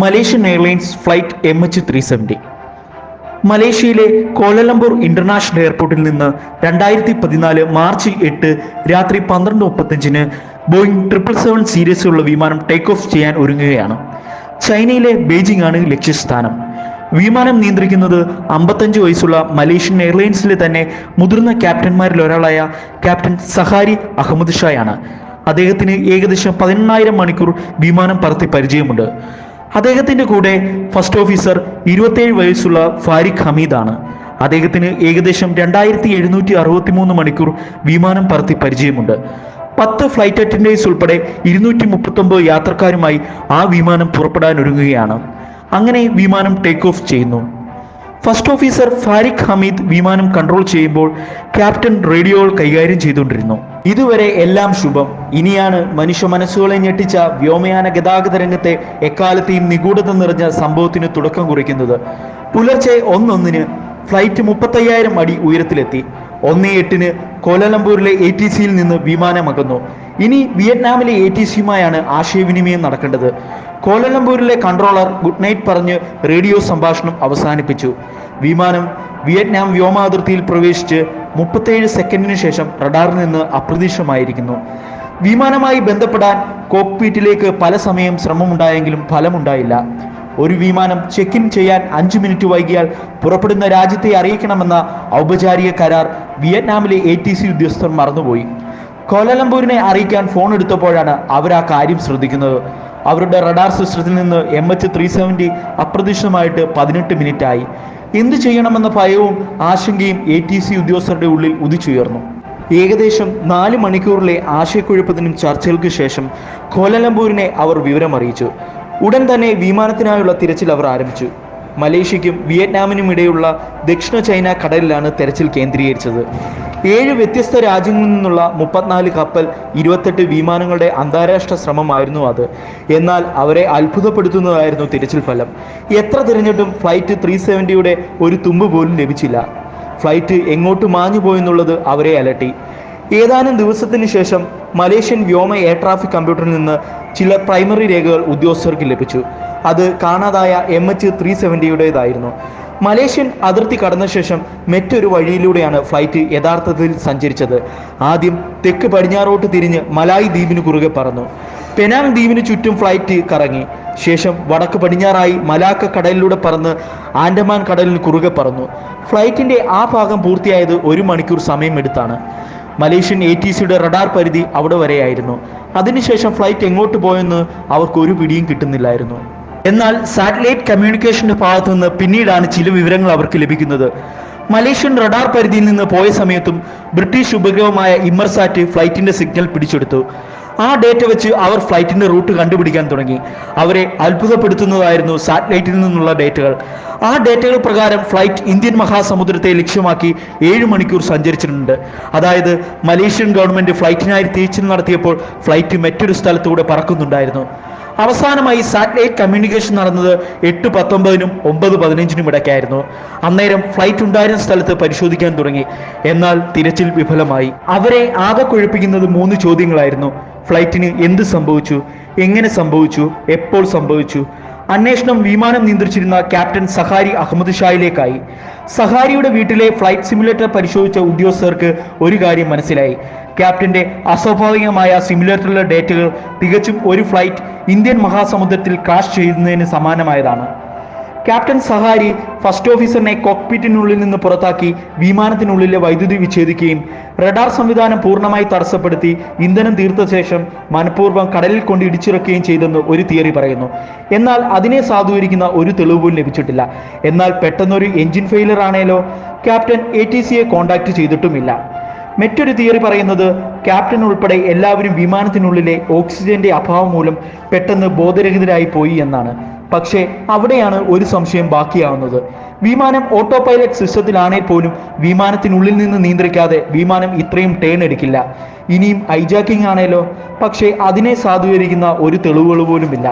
Malaysian airlines flight MH370. മലേഷ്യയിലെ കോലലംപൂർ international എയർപോർട്ടിൽ നിന്ന് 2014 മാർച്ച് 8 രാത്രി 12:35 ബോയിങ് 777 സീരീസിലുള്ള വിമാനം ടേക്ക് ഓഫ് ചെയ്യാൻ ഒരുങ്ങുകയാണ്. ചൈനയിലെ ബെയ്ജിംഗ് ആണ് ലക്ഷ്യസ്ഥാനം. വിമാനം നിയന്ത്രിക്കുന്നത് 55 വയസ്സുള്ള മലേഷ്യൻ എയർലൈൻസിലെ തന്നെ മുതിർന്ന ക്യാപ്റ്റന്മാരിൽ ഒരാളായ ക്യാപ്റ്റൻ സഹാരി അഹമ്മദ് ഷായാണ്. അദ്ദേഹത്തിന് ഏകദേശം 18,000 മണിക്കൂർ വിമാനം പറത്തി പരിചയമുണ്ട്. അദ്ദേഹത്തിന്റെ കൂടെ ഫസ്റ്റ് ഓഫീസർ 27 വയസ്സുള്ള ഫാരിഖ് ഹമീദാണ്. അദ്ദേഹത്തിന് ഏകദേശം 2763 മണിക്കൂർ വിമാനം പറത്തി പരിചയമുണ്ട്. 10 ഫ്ലൈറ്റ് അറ്റൻഡേഴ്സ് ഉൾപ്പെടെ 239 യാത്രക്കാരുമായി ആ വിമാനം പുറപ്പെടാനൊരുങ്ങുകയാണ്. അങ്ങനെ വിമാനം ടേക്ക് ഓഫ് ചെയ്യുന്നു. ഫസ്റ്റ് ഓഫീസർ ഫാരിഖ് ഹമീദ് വിമാനം കൺട്രോൾ ചെയ്യുമ്പോൾ ക്യാപ്റ്റൻ റേഡിയോകൾ കൈകാര്യം ചെയ്തുകൊണ്ടിരുന്നു. ഇതുവരെ എല്ലാം ശുഭം. ഇനിയാണ് മനുഷ്യ മനസ്സുകളെ ഞെട്ടിച്ച വ്യോമയാന ഗതാഗത രംഗത്തെ എക്കാലത്തെയും നിഗൂഢത നിറഞ്ഞ സംഭവത്തിന് തുടക്കം കുറിക്കുന്നത്. പുലർച്ചെ 1:01 ഫ്ലൈറ്റ് 35,000 അടി ഉയരത്തിലെത്തി. 1:08 കോലാലംപൂരിലെ ATCയിൽ നിന്ന് വിമാനമകന്നു. ഇനി വിയറ്റ്നാമിലെ ATCയുമായാണ് ആശയവിനിമയം നടക്കേണ്ടത്. കോലാലംപൂരിലെ കൺട്രോളർ ഗുഡ് നൈറ്റ് പറഞ്ഞ് റേഡിയോ സംഭാഷണം അവസാനിപ്പിച്ചു. വിമാനം വിയറ്റ്നാം വ്യോമാതിർത്തിയിൽ പ്രവേശിച്ച് 37 സെക്കൻഡിന് ശേഷം റഡാറിൽ നിന്ന് അപ്രത്യക്ഷമായിരിക്കുന്നു. വിമാനമായി ബന്ധപ്പെടാൻ കോക്ക്പിറ്റിലേക്ക് പല സമയം ശ്രമമുണ്ടായെങ്കിലും ഫലമുണ്ടായില്ല. ഒരു വിമാനം ചെക്ക് ഇൻ ചെയ്യാൻ 5 മിനിറ്റ് വൈകിയാൽ പുറപ്പെടുന്ന രാജ്യത്തെ അറിയിക്കണമെന്ന ഔപചാരിക കരാർ വിയറ്റ്നാമിലെ ATC ഉദ്യോഗസ്ഥർ മറന്നുപോയി. കോലാലംപൂരിനെ അറിയിക്കാൻ ഫോൺ എടുത്തപ്പോഴാണ് അവർ ആ കാര്യം ശ്രദ്ധിക്കുന്നത്. അവരുടെ റഡാർ സിസ്റ്റത്തിൽ നിന്ന് MH370 അപ്രത്യക്ഷമായിട്ട് 18 മിനിറ്റായി. എന്തു ചെയ്യണമെന്ന ഭയവും ആശങ്കയും ATC ഉദ്യോഗസ്ഥരുടെ ഉള്ളിൽ ഉദിച്ചുയർന്നു. ഏകദേശം 4 മണിക്കൂറിലെ ആശയക്കുഴപ്പത്തിനും ചർച്ചകൾക്ക് ശേഷം കോലാലംപൂരിനെ അവർ വിവരമറിയിച്ചു. ഉടൻ തന്നെ വിമാനത്തിനായുള്ള തിരച്ചിൽ അവർ ആരംഭിച്ചു. മലേഷ്യയ്ക്കും വിയറ്റ്നാമിനും ഇടയിലുള്ള ദക്ഷിണ ചൈന കടലിലാണ് തെരച്ചിൽ കേന്ദ്രീകരിച്ചത്. 7 വ്യത്യസ്ത രാജ്യങ്ങളിൽ നിന്നുള്ള 34 കപ്പൽ, 28 വിമാനങ്ങളുടെ അന്താരാഷ്ട്ര ശ്രമമായിരുന്നു അത്. എന്നാൽ അവരെ അത്ഭുതപ്പെടുത്തുന്നതായിരുന്നു തിരച്ചിൽ ഫലം. എത്ര തിരഞ്ഞിട്ടും ഫ്ലൈറ്റ് 370യുടെ ഒരു തുമ്പ് പോലും ലഭിച്ചില്ല. ഫ്ലൈറ്റ് എങ്ങോട്ട് മാഞ്ഞു പോയെന്നുള്ളത് അവരെ അലട്ടി. ഏതാനും ദിവസത്തിന് ശേഷം മലേഷ്യൻ വ്യോമ എയർ ട്രാഫിക് കമ്പ്യൂട്ടറിൽ നിന്ന് ചില പ്രൈമറി രേഖകൾ ഉദ്യോഗസ്ഥർക്ക് ലഭിച്ചു. അത് കാണാതായ MH370യുടേതായിരുന്നു. മലേഷ്യൻ അതിർത്തി കടന്ന ശേഷം മറ്റൊരു വഴിയിലൂടെയാണ് ഫ്ലൈറ്റ് യഥാർത്ഥത്തിൽ സഞ്ചരിച്ചത്. ആദ്യം തെക്ക് പടിഞ്ഞാറോട്ട് തിരിഞ്ഞ് മലായ് ദ്വീപിന് കുറുകെ പറന്നു. പെനാങ് ദ്വീപിന് ചുറ്റും ഫ്ലൈറ്റ് കറങ്ങി. ശേഷം വടക്ക് പടിഞ്ഞാറായി മലാക്ക കടലിലൂടെ പറന്ന് ആൻഡമാൻ കടലിന് കുറുകെ പറന്നു. ഫ്ലൈറ്റിന്റെ ആ ഭാഗം പൂർത്തിയായത് 1 മണിക്കൂർ സമയമെടുത്താണ്. മലേഷ്യൻ ATCയുടെ റഡാർ പരിധി അവിടെ വരെയായിരുന്നു. അതിനുശേഷം ഫ്ലൈറ്റ് എങ്ങോട്ട് പോയെന്ന് അവർക്ക് ഒരു പിടിയും കിട്ടുന്നില്ലായിരുന്നു. എന്നാൽ സാറ്റലൈറ്റ് കമ്മ്യൂണിക്കേഷന്റെ ഭാഗത്തു നിന്ന് പിന്നീടാണ് ചില വിവരങ്ങൾ അവർക്ക് ലഭിക്കുന്നത്. മലേഷ്യൻ റഡാർ പരിധിയിൽ നിന്ന് പോയ സമയത്തും ബ്രിട്ടീഷ് ഉപഗ്രഹമായ ഇമ്മർസാറ്റ് ഫ്ലൈറ്റിന്റെ സിഗ്നൽ പിടിച്ചെടുത്തു. ആ ഡേറ്റ വെച്ച് അവർ ഫ്ലൈറ്റിന്റെ റൂട്ട് കണ്ടുപിടിക്കാൻ തുടങ്ങി. അവരെ അത്ഭുതപ്പെടുത്തുന്നതായിരുന്നു സാറ്റലൈറ്റിൽ നിന്നുള്ള ഡേറ്റകൾ. ആ ഡേറ്റകൾ പ്രകാരം ഫ്ലൈറ്റ് ഇന്ത്യൻ മഹാസമുദ്രത്തെ ലക്ഷ്യമാക്കി 7 മണിക്കൂർ സഞ്ചരിച്ചിട്ടുണ്ട്. അതായത് മലേഷ്യൻ ഗവൺമെന്റ് ഫ്ലൈറ്റിനായി തിരച്ചിൽ നടത്തിയപ്പോൾ ഫ്ലൈറ്റ് മറ്റൊരു സ്ഥലത്തൂടെ പറക്കുന്നുണ്ടായിരുന്നു. അവസാനമായി സാറ്റലൈറ്റ് കമ്മ്യൂണിക്കേഷൻ നടന്നത് 8:19 9:15 ഇടയ്ക്കായിരുന്നു. അന്നേരം ഫ്ലൈറ്റ് ഉണ്ടായിരുന്ന സ്ഥലത്ത് പരിശോധിക്കാൻ തുടങ്ങി. എന്നാൽ തിരച്ചിൽ വിഫലമായി. അവരെ ആകെ കുഴപ്പിക്കുന്നത് 3 ചോദ്യങ്ങളായിരുന്നു. ഫ്ലൈറ്റിന് എന്ത് സംഭവിച്ചു, എങ്ങനെ സംഭവിച്ചു, എപ്പോൾ സംഭവിച്ചു. അന്വേഷണം വിമാനം നിയന്ത്രിച്ചിരുന്ന ക്യാപ്റ്റൻ സഹാരി അഹമ്മദ് ഷായിലേക്കായി. സഹാരിയുടെ വീട്ടിലെ ഫ്ലൈറ്റ് സിമുലേറ്റർ പരിശോധിച്ച ഉദ്യോഗസ്ഥർക്ക് ഒരു കാര്യം മനസ്സിലായി. ക്യാപ്റ്റന്റെ അസ്വാഭാവികമായ സിമുലേറ്ററിലെ ഡേറ്റകൾ തികച്ചും ഒരു ഫ്ലൈറ്റ് ഇന്ത്യൻ മഹാസമുദ്രത്തിൽ ക്രാഷ് ചെയ്യുന്നതിന് സമാനമായതാണ്. ക്യാപ്റ്റൻ സഹാരി ഫസ്റ്റ് ഓഫീസറിനെ കോക്ക്പിറ്റിനുള്ളിൽ നിന്ന് പുറത്താക്കി വിമാനത്തിനുള്ളിലെ വൈദ്യുതി വിച്ഛേദിക്കുകയും റഡാർ സംവിധാനം പൂർണ്ണമായി തടസ്സപ്പെടുത്തി ഇന്ധനം തീർത്ത ശേഷം മനഃപൂർവ്വം കടലിൽ കൊണ്ട് ഇടിച്ചിറക്കുകയും ചെയ്തെന്ന് ഒരു തിയറി പറയുന്നു. എന്നാൽ അതിനെ സാധൂകരിക്കുന്ന ഒരു തെളിവ് പോലും ലഭിച്ചിട്ടില്ല. എന്നാൽ പെട്ടെന്നൊരു എഞ്ചിൻ ഫെയിലർ ആണേലോ. ക്യാപ്റ്റൻ ATCയെ കോൺടാക്ട് ചെയ്തിട്ടുമില്ല. മറ്റൊരു തിയറി പറയുന്നത് ക്യാപ്റ്റൻ ഉൾപ്പെടെ എല്ലാവരും വിമാനത്തിനുള്ളിലെ ഓക്സിജന്റെ അഭാവം മൂലം പെട്ടെന്ന് ബോധരഹിതരായി പോയി എന്നാണ്. പക്ഷേ അവിടെയാണ് ഒരു സംശയം ബാക്കിയാവുന്നത്. വിമാനം ഓട്ടോ പൈലറ്റ് സിസ്റ്റത്തിലാണേൽ പോലും വിമാനത്തിനുള്ളിൽ നിന്ന് നിയന്ത്രിക്കാതെ വിമാനം ഇത്രയും ടേൺ എടുക്കില്ല. ഇനിയും ഹൈജാക്കിംഗ് ആണേലോ. പക്ഷേ അതിനെ സാധൂകരിക്കുന്ന ഒരു തെളിവുകൾ പോലുമില്ല.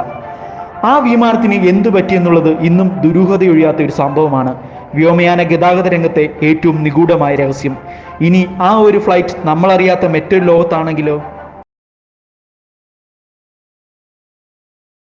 ആ വിമാനത്തിന് എന്തു പറ്റിയെന്നുള്ളത് ഇന്നും ദുരൂഹതയൊഴിയാത്ത ഒരു സംഭവമാണ്. വ്യോമയാന ഗതാഗത രംഗത്തെ ഏറ്റവും നിഗൂഢമായ രഹസ്യം. ഇനി ആ ഒരു ഫ്ലൈറ്റ് നമ്മളറിയാത്ത മറ്റൊരു ലോകത്താണെങ്കിലോ?